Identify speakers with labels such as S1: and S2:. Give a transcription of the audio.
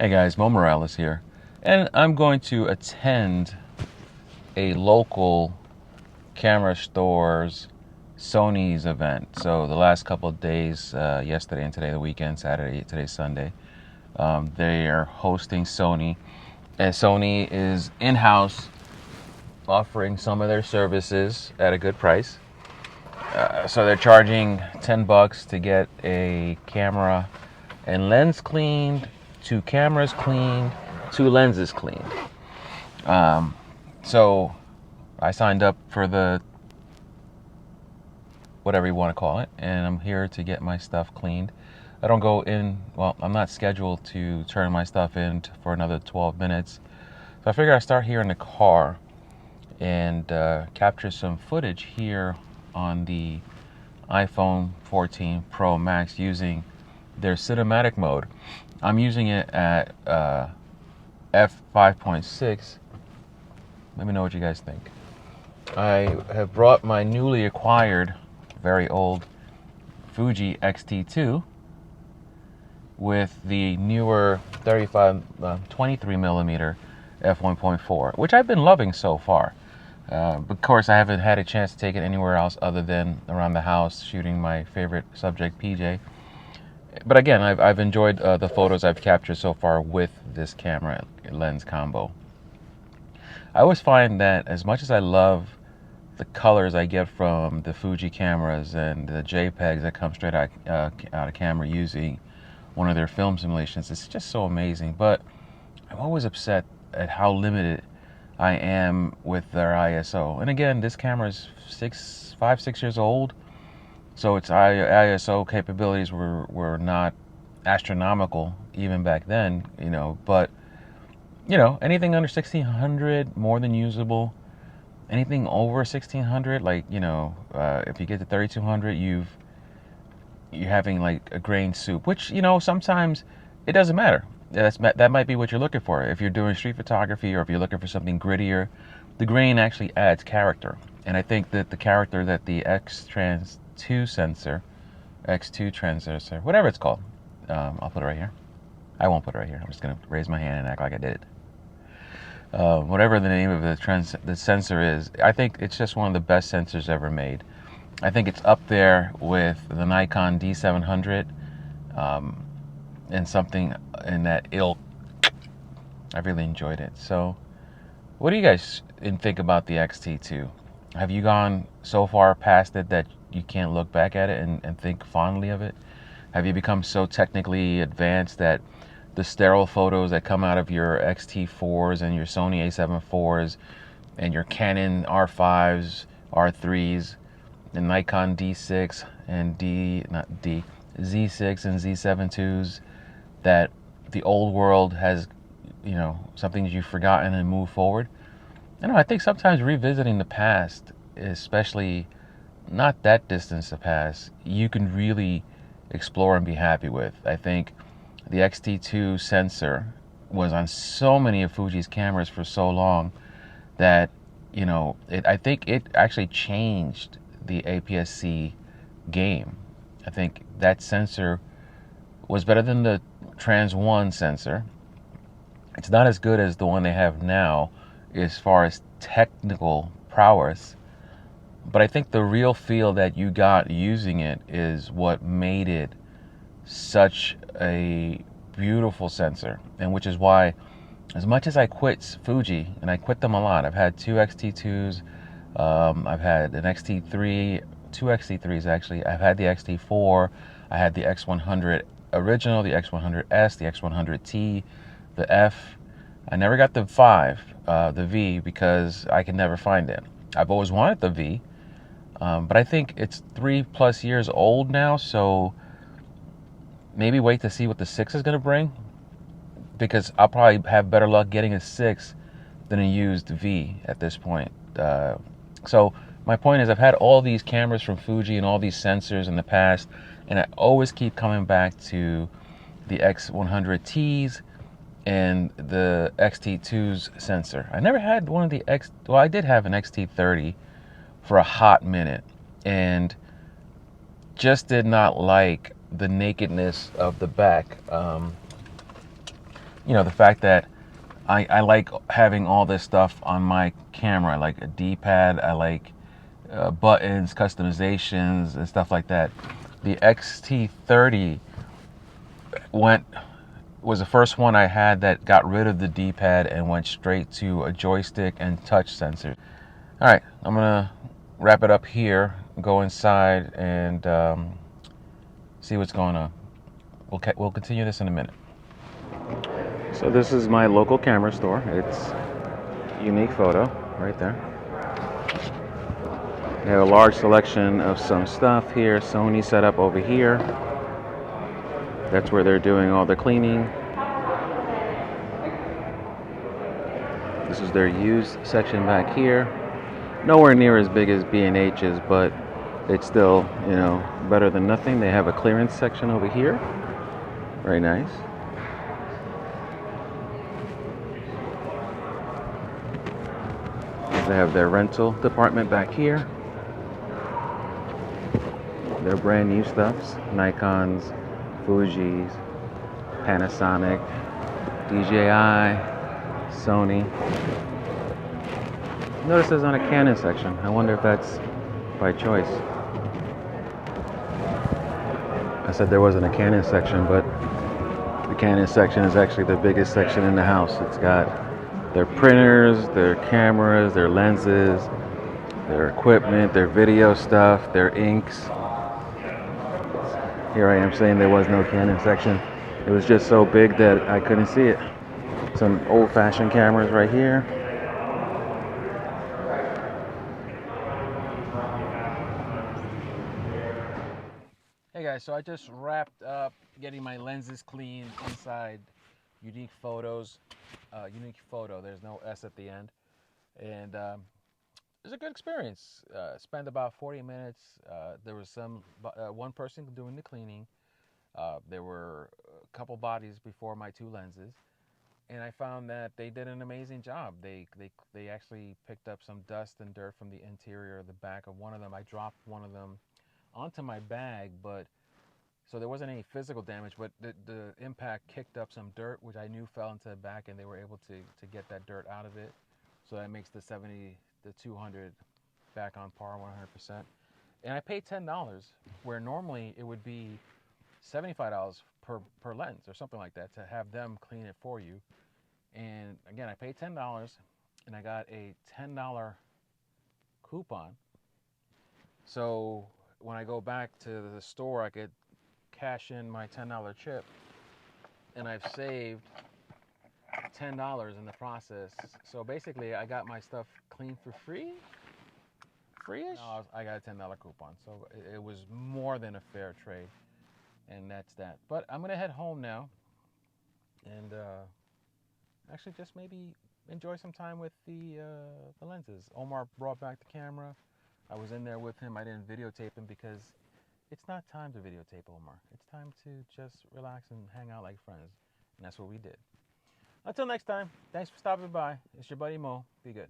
S1: Hey guys, Mo Morales here, and I'm going to attend a local camera store's Sony's event. So the last couple of days, yesterday and today, the weekend, Saturday, today's Sunday, they are hosting Sony, and Sony is in-house offering some of their services at a good price. So they're charging $10 to get a camera and lens cleaned, 2 cameras cleaned, 2 lenses cleaned. So I signed up for the whatever you want to call it, and I'm here to get my stuff cleaned. I don't go in, well, I'm not scheduled to turn my stuff in for another 12 minutes. So I figure I start here in the car and capture some footage here on the iPhone 14 Pro Max using their cinematic mode. I'm using it at f5.6. Let me know what you guys think. I have brought my newly acquired, very old Fuji X-T2 with the newer 23 millimeter f1.4, which I've been loving so far. Of course, I haven't had a chance to take it anywhere else other than around the house shooting my favorite subject, PJ. But again, I've enjoyed the photos I've captured so far with this camera lens combo. I always find that as much as I love the colors I get from the Fuji cameras and the JPEGs that come straight out of camera using one of their film simulations, it's just so amazing. But I'm always upset at how limited I am with their ISO. And again, this camera is 5-6 years old, so its ISO capabilities were not astronomical even back then, but anything under 1600, more than usable. Anything over 1600, like, if you get to 3200, you're having like a grain soup, which, sometimes it doesn't matter. That might be what you're looking for. If you're doing street photography or if you're looking for something grittier, the grain actually adds character. And I think that the character that the Xtrans sensor, whatever it's called, I'll put it right here. I won't put it right here. I'm just going to raise my hand and act like I did it. Whatever the name of the sensor is, I think it's just one of the best sensors ever made. I think it's up there with the Nikon D700 and something in that ilk. I really enjoyed it. So what do you guys think about the X-T2? Have you gone so far past it that you can't look back at it and think fondly of it? Have you become so technically advanced that the sterile photos that come out of your X-T4s and your Sony A7 IVs and your Canon R5s, R3s, and Nikon D6 and Z6 and Z7 IIs, that the old world has, something you've forgotten and moved forward? I think sometimes revisiting the past, especially not that distance of past, you can really explore and be happy with. I think the X-T2 sensor was on so many of Fuji's cameras for so long that, I think it actually changed the APS-C game. I think that sensor was better than the Trans 1 sensor. It's not as good as the one they have now as far as technical prowess, but I think the real feel that you got using it is what made it such a beautiful sensor. And which is why, as much as I quit Fuji, and I quit them a lot, I've had 2 X-T2s, I've had an X-T3, 2 X-T3s actually, I've had the X-T4, I had the X100 original, the X100S, the X100T, the F. I never got the 5, the V, because I could never find it. I've always wanted the V, but I think it's 3+ years old now, so maybe wait to see what the 6 is going to bring, because I'll probably have better luck getting a 6 than a used V at this point. So my point is, I've had all these cameras from Fuji and all these sensors in the past, and I always keep coming back to the X100Ts and the X-T2's sensor. I never had one of the I did have an X-T30 for a hot minute, and just did not like the nakedness of the back. you know, the fact that I like having all this stuff on my camera. I like a D-pad, I like buttons, customizations, and stuff like that. The XT30 was the first one I had that got rid of the D-pad and went straight to a joystick and touch sensor. All right, I'm gonna wrap it up here, go inside, and see what's going on. We'll continue this in a minute. So this is my local camera store. It's Unique Photo right there. They have a large selection of some stuff here. Sony setup over here. That's where they're doing all the cleaning. This is their used section back here. Nowhere near as big as B&H's, but it's still, you know, better than nothing. They have a clearance section over here. Very nice. They have their rental department back here. Their brand new stuffs. Nikons, Fuji's, Panasonic, DJI, Sony. Notice there's not a Canon section. I wonder if that's by choice. I said there wasn't a Canon section, but the Canon section is actually the biggest section in the house. It's got their printers, their cameras, their lenses, their equipment, their video stuff, their inks. Here I am saying there was no Canon section. It was just so big that I couldn't see it. Some old-fashioned cameras right here. Hey guys, so I just wrapped up getting my lenses cleaned inside Unique Photos. Unique Photo, there's no S at the end. And it was a good experience. Spent about 40 minutes. There was one person doing the cleaning. There were a couple bodies before my two lenses. And I found that they did an amazing job. They actually picked up some dust and dirt from the interior of the back of one of them. I dropped one of them onto my bag, but so there wasn't any physical damage, but the impact kicked up some dirt, which I knew fell into the back, and they were able to get that dirt out of it. So that makes the 200 back on par 100%. And I paid $10, where normally it would be $75 per lens or something like that to have them clean it for you. And again, I paid $10 and I got a $10 coupon. So when I go back to the store, I could cash in my $10 chip, and I've saved $10 in the process. So basically, I got my stuff cleaned for free-ish. No, I got a $10 coupon, so it was more than a fair trade, and that's that. But I'm gonna head home now, and actually just maybe enjoy some time with the lenses. Omar brought back the camera. I was in there with him. I didn't videotape him because it's not time to videotape Omar. It's time to just relax and hang out like friends. And that's what we did. Until next time, thanks for stopping by. It's your buddy Mo. Be good.